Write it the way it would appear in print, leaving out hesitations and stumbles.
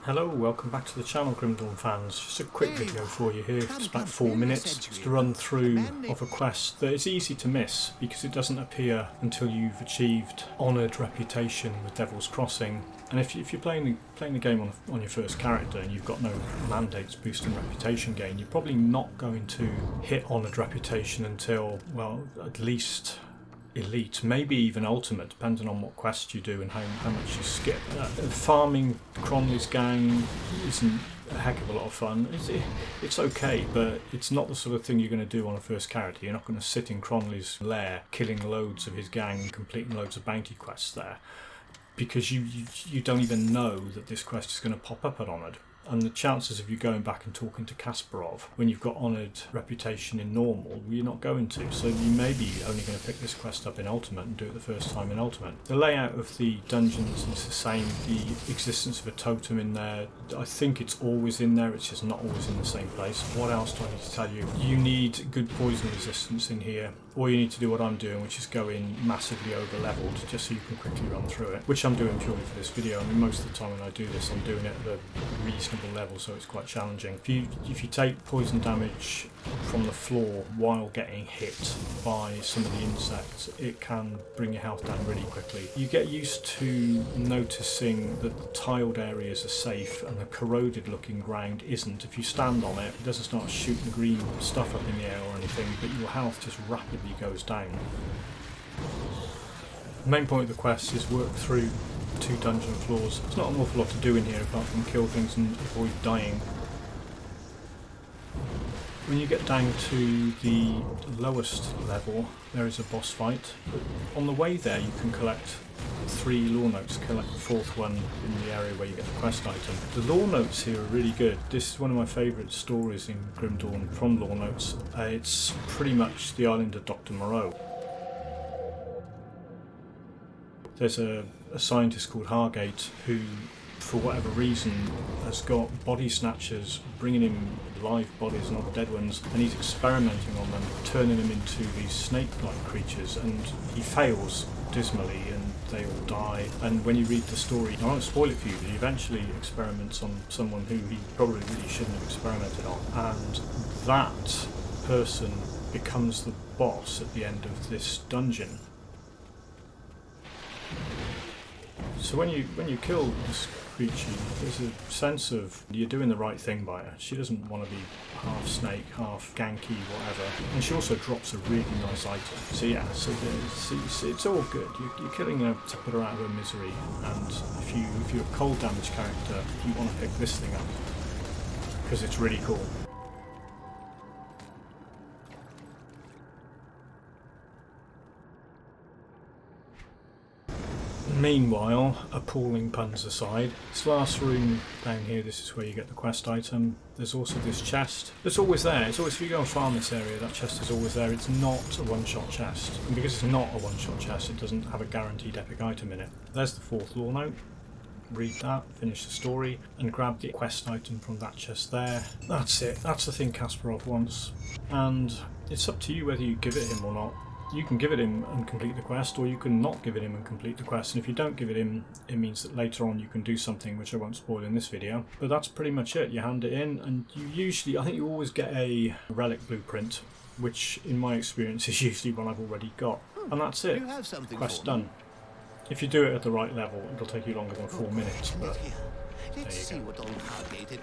Hello, welcome back to the channel, Grim Dawn fans. Just a quick video for you here, it's about 4 minutes, just to run through of a quest that is easy to miss because it doesn't appear until you've achieved honoured reputation with Devil's Crossing. And if you're playing the game on your first character and you've got no mandates boosting reputation gain, you're probably not going to hit honoured reputation until, well, at least elite, maybe even ultimate, depending on what quest you do and how much you skip. Farming Cronley's gang isn't a heck of a lot of fun. It's okay, but it's not the sort of thing you're going to do on a first character. You're not going to sit in Cronley's lair killing loads of his gang and completing loads of bounty quests there, because you don't even know that this quest is going to pop up at honoured. And the chances of you going back and talking to Kasparov when you've got honoured reputation in normal, you're not going to. So you may be only going to pick this quest up in Ultimate and do it the first time in Ultimate. The layout of the dungeons is the same. The existence of a totem in there, I think it's always in there, it's just not always in the same place. What else do I need to tell you? You need good poison resistance in here. Or you need to do what I'm doing, which is go in massively over leveled just so you can quickly run through it, which I'm doing purely for this video. I mean, most of the time when I do this, I'm doing it at a reasonable level, so it's quite challenging. If you take poison damage from the floor while getting hit by some of the insects, it can bring your health down really quickly. You get used to noticing that the tiled areas are safe and the corroded looking ground isn't. If you stand on it, it doesn't start shooting green stuff up in the air or anything, but your health just rapidly goes down. The main point of the quest is work through 2 dungeon floors. There's not an awful lot to do in here apart from kill things and avoid dying. When you get down to the lowest level, there is a boss fight. But on the way there, you can collect 3 lore notes. Collect the 4th one in the area where you get the quest item. The lore notes here are really good. This is one of my favourite stories in Grim Dawn from lore notes. It's pretty much the island of Dr. Moreau. There's a scientist called Hargate who, for whatever reason, has got body snatchers bringing him live bodies, not dead ones, and he's experimenting on them, turning them into these snake-like creatures, and he fails dismally and they all die. And when you read the story, I won't spoil it for you, but he eventually experiments on someone who he probably really shouldn't have experimented on, and that person becomes the boss at the end of this dungeon. So when you kill this creature, there's a sense of you're doing the right thing by her. She doesn't want to be half snake, half ganky, whatever. And she also drops a really nice item. So yeah, it's all good. You're killing her to put her out of her misery. And if you're a cold damage character, you want to pick this thing up because it's really cool. Meanwhile, appalling puns aside, this last room down here, this is where you get the quest item. There's also this chest. It's always there. It's always, if you go and farm this area, that chest is always there. It's not a one-shot chest. And because it's not a one-shot chest, it doesn't have a guaranteed epic item in it. There's the 4th lore note. Read that, finish the story, and grab the quest item from that chest there. That's it. That's the thing Kasparov wants. And it's up to you whether you give it him or not. You can give it him and complete the quest, or you can not give it him and complete the quest. And if you don't give it him, it means that later on you can do something which I won't spoil in this video. But that's pretty much it. You hand it in, and you usually, I think you always get a relic blueprint, which in my experience is usually one I've already got. And that's it. Quest done. If you do it at the right level, it'll take you longer than 4 minutes, but there you go.